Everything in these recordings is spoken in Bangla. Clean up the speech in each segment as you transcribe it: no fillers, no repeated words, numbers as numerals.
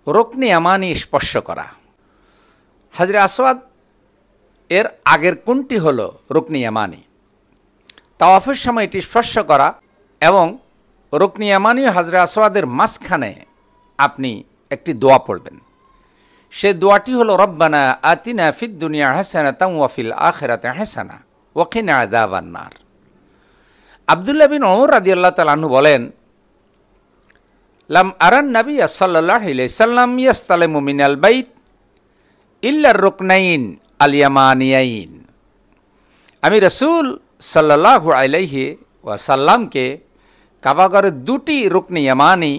রুকনে ইয়ামানি স্পর্শ করা। হাজরে আসওয়াদ এর আগের কোনটি হলো রুকনে ইয়ামানি? তাওয়াফের সময় এটি স্পর্শ করা এবং রুকনে ইয়ামানি ও হাজরে আসওয়াদের মাঝখানে আপনি একটি দোয়া পড়বেন। সে দোয়াটি হলো রব্বানা আতিনা ফিদ দুনিয়া হাসানাতাও ওয়া ফিল আখিরাতি হাসানা ওয়া কিনা আযাবান নার। আব্দুল্লাহ বিন ওমর রাদিয়াল্লাহু তাআলা আনহু বলেন, লাম আরান নবী সাল্লাল্লাহু আলাইহি সাল্লাম ইয়াসতালিমু মিনাল বাইত ইল্লা রুকনাইন আল ইয়ামানিয়াইন। আমি রাসূল সাল্লাল্লাহু আলাইহি ওয়াসাল্লামকে কাবাগরের দুটি রুকনে ইয়ামানি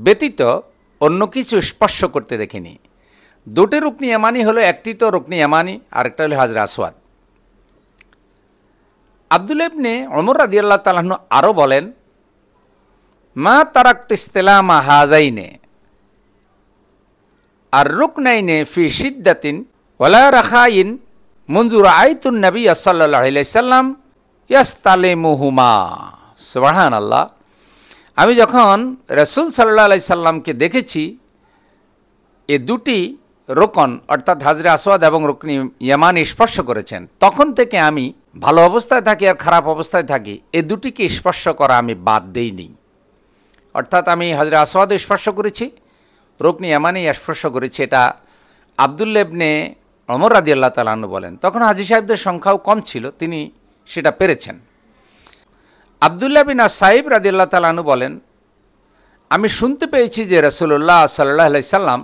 ব্যতীত অন্য কিছু স্পর্শ করতে দেখিনি। দুটি রুকনে ইয়ামানি হলো, একটি তো রুকনে ইয়ামানি, আরেকটা হলো হাজরে আসওয়াদ। আব্দুল্লাহ ইবনে ওমর রাদিয়াল্লাহু তাআলা আনহু আরও বলেন, মা তারাকতু ইসতিলামা হাযাইনে আর রুকনাইনে ফি শিদ্দাতিন ওয়ালা রাখাইন মুনযু রাআইতুন নবী সাল্লাল্লাহু আলাইহি সাল্লাম ইয়াসতালিমুহুমা। সুবহানাল্লাহ। আমি যখন রাসূল সাল্লাল্লাহু আলাইহি সাল্লামকে দেখেছি এ দুটি রোকন অর্থাৎ হাজরে আসওয়াদ এবং রুকনে ইয়ামানি স্পর্শ করেছেন, তখন থেকে আমি ভালো অবস্থায় থাকি আর খারাপ অবস্থায় থাকি, এ দুটিকে স্পর্শ করা আমি বাদ দেইনি। অর্থাৎ আমি হাজরে আসওয়াদ স্পর্শ করেছি, রুকনে ইয়ামানি স্পর্শ করেছি। এটা আব্দুল্লাহ ইবনে ওমর রাদিয়াল্লাহু তাআলা আনহু বলেন। তখন হাজী সাহেবদের সংখ্যাও কম ছিল, তিনি সেটা পেরেছেন। আব্দুল্লাহ বিন সাইব রাদিয়াল্লাহু তাআলা আনহু বলেন, আমি শুনতে পেয়েছি যে রাসূলুল্লাহ সাল্লাল্লাহু আলাইহি সাল্লাম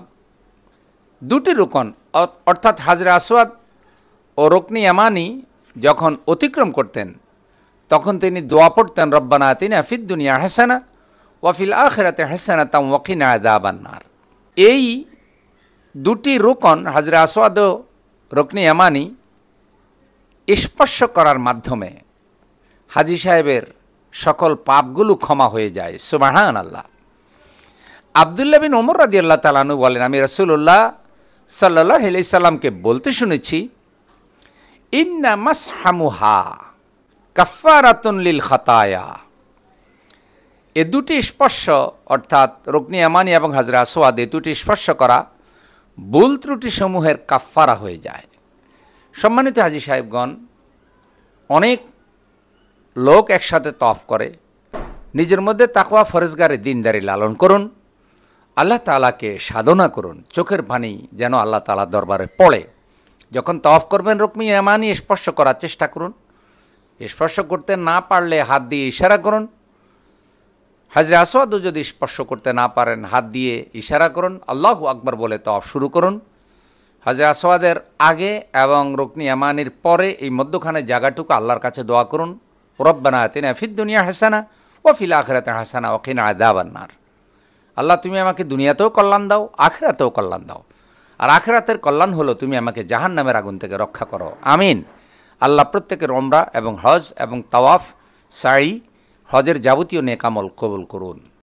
দুটি রুকন অর্থাৎ হাজরে আসওয়াদ ও রুকনে ইয়ামানি যখন অতিক্রম করতেন তখন তিনি দোয়া পড়তেন, রব্বানা আতিনা ফিদ দুনিয়া হাসানা ওয়া ফিল আখিরাতি হাসানাতাও ওয়া কিনা আযাবান নার। এই দুটি রুকন হাজরে আসওয়াদ ও রুকনে ইয়ামানি স্পর্শ করার মাধ্যমে হাজী সাহেবের সকল পাপগুলো ক্ষমা হয়ে যায়। সুবহানাল্লাহ। আব্দুল্লাহ বিন ওমর রাদিয়াল্লাহু তাআলা আনহু বলেন, আমি রাসূলুল্লাহ সাল্লাল্লাহু আলাইহি সাল্লামকে বলতে শুনেছি, ইন্না মাসহামুহা কাফফারাতুন লিল খাতায়া। এ দুটি স্পর্শ অর্থাৎ রুকনে ইয়ামানি এবং হাজরে আসওয়াদ এ দুটি স্পর্শ করা ভুল ত্রুটি সমূহের কাফফারা হয়ে যায়। সম্মানিত হাজী সাহেবগণ, অনেক লোক একসাথে তওয়াফ করে, নিজের মধ্যে তাকওয়া ফরজগারে দিনদারি লালন করুন, আল্লাহ তাআলাকে সাধনা করুন, চোখের পানি যেন আল্লাহ তাআলার দরবারে পড়ে। যখন তওয়াফ করবেন রুকনে ইয়ামানি স্পর্শ করার চেষ্টা করুন, স্পর্শ করতে না পারলে হাত দিয়ে ইশারা করুন। হাজরে আসওয়াদও যদি স্পর্শ করতে না পারেন হাত দিয়ে ইশারা করুন, আল্লাহু আকবার বলে তওয়াফ শুরু করুন। হাজরে আসওয়াদের আগে এবং রুকনে ইয়ামানির পরে এই মধ্যখানে জায়গাটুকু আল্লাহর কাছে দোয়া করুন, রব্বানা আতিনা ফিদ দুনিয়া হাসানা ওয়া ফিল আখিরাতি হাসানা ওয়া কিনা আযাবান নার। আল্লাহ তুমি আমাকে দুনিয়াতেও কল্যাণ দাও, আখিরাতেও কল্যাণ দাও, আর আখিরাতের কল্যাণ হলো তুমি আমাকে জাহান্নামের আগুন থেকে রক্ষা করো। আমিন। আল্লাহ প্রত্যেকের উমরা এবং হজ এবং তাওয়াফ, সাই, হজের যাবতীয় নেক আমল কবুল করুন।